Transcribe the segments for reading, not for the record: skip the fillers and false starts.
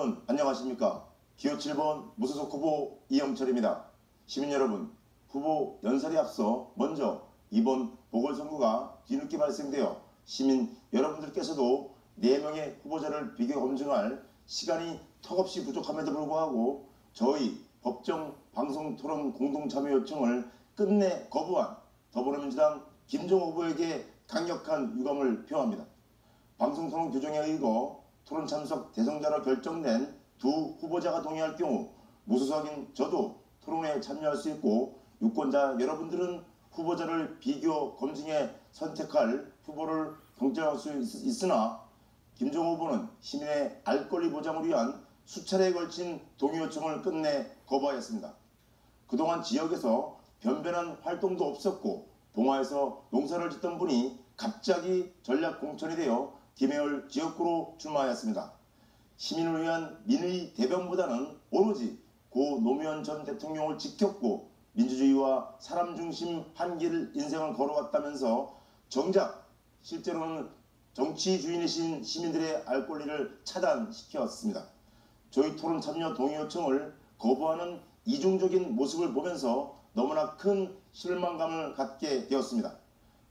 여러분 안녕하십니까? 기호 7번 무소속 후보 이영철입니다. 시민 여러분, 후보 연설에 앞서 먼저 이번 보궐선거가 뒤늦게 발생되어 시민 여러분들께서도 4명의 후보자를 비교 검증할 시간이 턱없이 부족함에도 불구하고 저희 법정 방송 토론 공동참여 요청을 끝내 거부한 더불어민주당 김종호 후보에게 강력한 유감을 표합니다. 방송토론 규정에 의거 토론 참석 대상자로 결정된 두 후보자가 동의할 경우 무소속인 저도 토론에 참여할 수 있고 유권자 여러분들은 후보자를 비교 검증해 선택할 후보를 경쟁할 수 있으나 김종호 후보는 시민의 알 권리 보장을 위한 수차례에 걸친 동의 요청을 끝내 거부하였습니다. 그동안 지역에서 변변한 활동도 없었고 봉화에서 농사를 짓던 분이 갑자기 전략 공천이 되어 김해을 지역구로 출마하였습니다. 시민을 위한 민의 대변보다는 오로지 고 노무현 전 대통령을 지켰고 민주주의와 사람 중심 한 길 인생을 걸어왔다면서 정작 실제로는 정치주인이신 시민들의 알 권리를 차단시켰습니다. 저희 토론 참여 동의 요청을 거부하는 이중적인 모습을 보면서 너무나 큰 실망감을 갖게 되었습니다.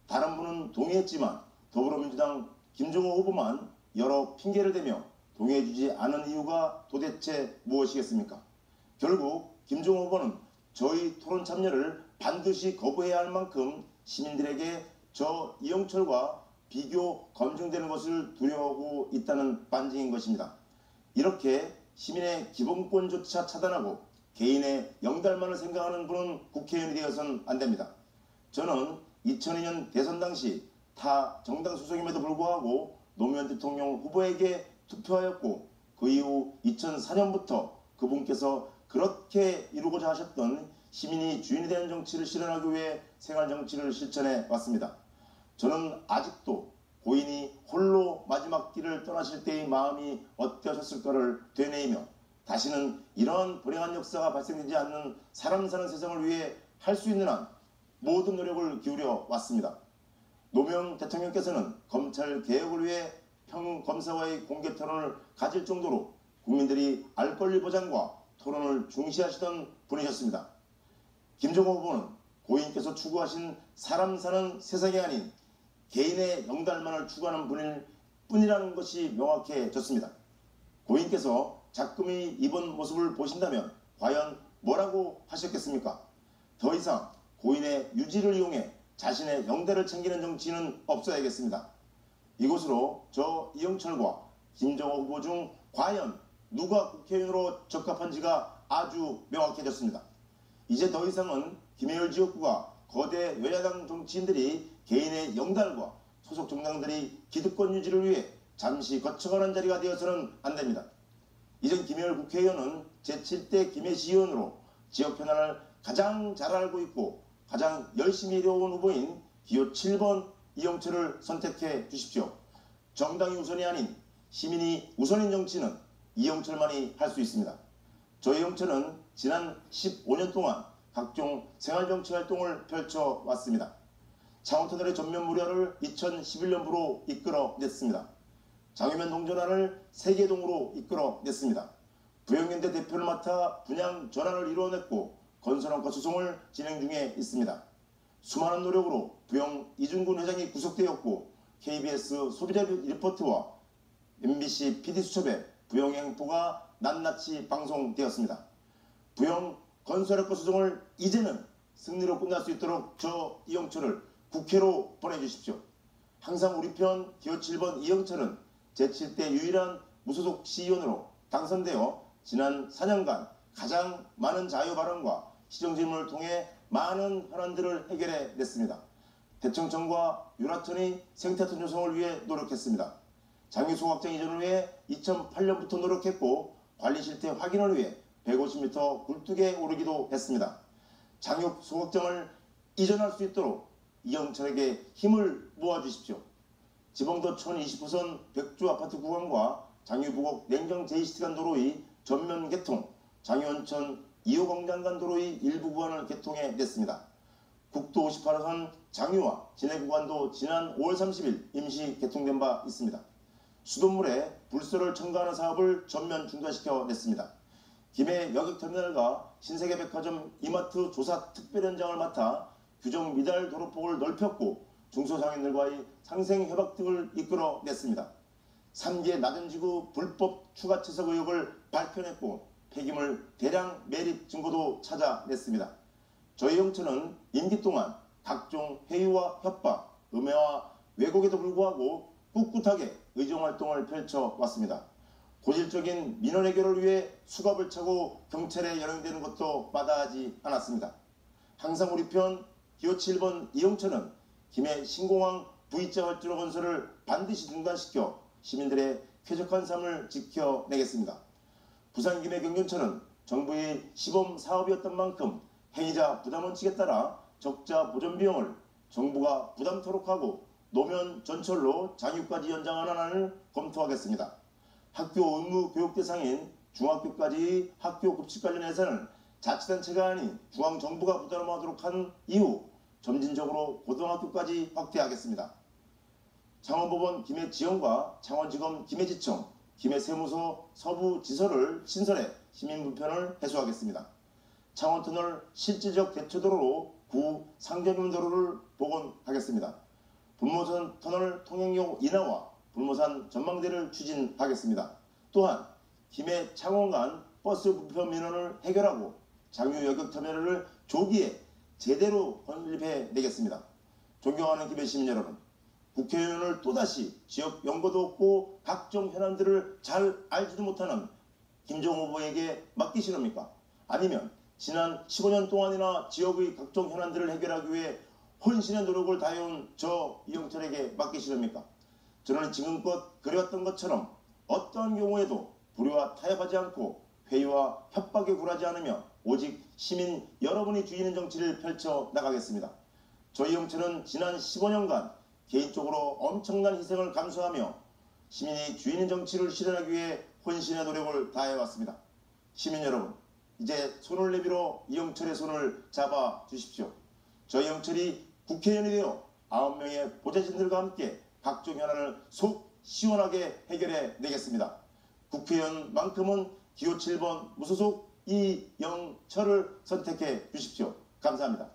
다른 분은 동의했지만 더불어민주당 김종호 후보만 여러 핑계를 대며 동의해주지 않은 이유가 도대체 무엇이겠습니까? 결국 김종호 후보는 저희 토론 참여를 반드시 거부해야 할 만큼 시민들에게 저 이영철과 비교 검증되는 것을 두려워하고 있다는 반증인 것입니다. 이렇게 시민의 기본권조차 차단하고 개인의 영달만을 생각하는 분은 국회의원이 되어서는 안 됩니다. 저는 2002년 대선 당시 타 정당 소속임에도 불구하고 노무현 대통령 후보에게 투표하였고 그 이후 2004년부터 그분께서 그렇게 이루고자 하셨던 시민이 주인이 되는 정치를 실현하기 위해 생활정치를 실천해 왔습니다. 저는 아직도 고인이 홀로 마지막 길을 떠나실 때의 마음이 어떠셨을까를 되뇌이며 다시는 이런 불행한 역사가 발생되지 않는 사람 사는 세상을 위해 할 수 있는 한 모든 노력을 기울여 왔습니다. 노무현 대통령께서는 검찰 개혁을 위해 평검사와의 공개 토론을 가질 정도로 국민들이 알 권리 보장과 토론을 중시하시던 분이셨습니다. 김종호 후보는 고인께서 추구하신 사람 사는 세상이 아닌 개인의 영달만을 추구하는 분일 뿐이라는 것이 명확해졌습니다. 고인께서 자꾸미 이번 모습을 보신다면 과연 뭐라고 하셨겠습니까? 더 이상 고인의 유지를 이용해 자신의 영달을 챙기는 정치는 없어야겠습니다. 이곳으로 저 이영철과 김종호 후보 중 과연 누가 국회의원으로 적합한지가 아주 명확해졌습니다. 이제 더 이상은 김해을 지역구가 거대 여야당 정치인들이 개인의 영달과 소속 정당들이 기득권 유지를 위해 잠시 거쳐가는 자리가 되어서는 안 됩니다. 이전 김해을 국회의원은 제7대 김해시의원으로 지역 현안을 가장 잘 알고 있고 가장 열심히 일해온 후보인 기호 7번 이영철을 선택해 주십시오. 정당이 우선이 아닌 시민이 우선인 정치는 이영철만이 할 수 있습니다. 저 이영철은 지난 15년 동안 각종 생활정치 활동을 펼쳐왔습니다. 창원터널의 전면 무료화를 2011년부로 이끌어냈습니다. 장유면 동전환을 세계동으로 이끌어냈습니다. 부영연대 대표를 맡아 분양 전환을 이루어냈고 건설원가 소송을 진행 중에 있습니다. 수많은 노력으로 부영 이중근 회장이 구속되었고 KBS 소비자 리포트와 MBC PD수첩에 부영 행보가 낱낱이 방송되었습니다. 부영 건설업과 소송을 이제는 승리로 끝날 수 있도록 저 이영철을 국회로 보내주십시오. 항상 우리 편 기호 7번 이영철은 제7대 유일한 무소속 시의원으로 당선되어 지난 4년간 가장 많은 자유 발언과 시정질문을 통해 많은 현안들을 해결해냈습니다. 대청천과 유라천의 생태톤 조성을 위해 노력했습니다. 장유소 확장 이전을 위해 2008년부터 노력했고 관리 실태 확인을 위해 150m 굴뚝에 오르기도 했습니다. 장육 소확장을 이전할 수 있도록 이영철에게 힘을 모아주십시오. 지봉도 1020호선 백주 아파트 구간과 장유부곡 냉정 제2시티 간 도로의 전면 개통, 장유원천 2호 광장 간 도로의 일부 구간을 개통해냈습니다. 국도 58호선 장유와 진해 구간도 지난 5월 30일 임시 개통된 바 있습니다. 수돗물에 불소를 첨가하는 사업을 전면 중단시켜 냈습니다. 김해 여객터미널과 신세계백화점 이마트 조사 특별 현장을 맡아 규정 미달 도로폭을 넓혔고 중소상인들과의 상생협약 등을 이끌어냈습니다. 3개 낮은 지구 불법 추가 채석 의혹을 밝혀냈고 폐기물 대량 매립 증거도 찾아냈습니다. 저희 영처는 임기 동안 각종 회유와 협박, 음해와 왜곡에도 불구하고 꿋꿋하게 의정활동을 펼쳐왔습니다. 고질적인 민원 해결을 위해 수갑을 차고 경찰에 연행되는 것도 마다하지 않았습니다. 항상 우리 편 기호 7번 이영철은 김해 신공항 V자 활주로 건설을 반드시 중단시켜 시민들의 쾌적한 삶을 지켜내겠습니다. 부산 김해 경전철은 정부의 시범 사업이었던 만큼 행위자 부담원칙에 따라 적자 보전 비용을 정부가 부담토록 하고 노면 전철로 장유까지 연장하는 안을 검토하겠습니다. 학교 의무 교육 대상인 중학교까지 학교 급식 관련 예산을 자치단체가 아닌 중앙정부가 부담하도록 한 이후 점진적으로 고등학교까지 확대하겠습니다. 창원법원 김해지원과 창원지검 김해지청, 김해세무서 서부지서를 신설해 시민 불편을 해소하겠습니다. 창원터널 실질적 대처도로로 구 상전문도로를 복원하겠습니다. 분모선 터널 통행료 인하와 불모산 전망대를 추진하겠습니다. 또한 김해 창원 간 버스 불편 민원을 해결하고 장유 여객터미널을 조기에 제대로 건립해 내겠습니다. 존경하는 김해 시민 여러분, 국회의원을 또다시 지역 연고도 없고 각종 현안들을 잘 알지도 못하는 김종호 후보에게 맡기시렵니까? 아니면 지난 15년 동안이나 지역의 각종 현안들을 해결하기 위해 혼신의 노력을 다해온 저 이영철에게 맡기시렵니까? 저는 지금껏 그래왔던 것처럼 어떠한 경우에도 불의와 타협하지 않고 회의와 협박에 굴하지 않으며 오직 시민 여러분이 주인인 정치를 펼쳐 나가겠습니다. 저희 영철은 지난 15년간 개인적으로 엄청난 희생을 감수하며 시민이 주인인 정치를 실현하기 위해 혼신의 노력을 다해왔습니다. 시민 여러분, 이제 손을 내밀어 이영철의 손을 잡아 주십시오. 저희 영철이 국회의원이 되어 9명의 보좌진들과 함께 각종 현안을 속 시원하게 해결해 내겠습니다. 국회의원만큼은 기호 7번 무소속 이영철을 선택해 주십시오. 감사합니다.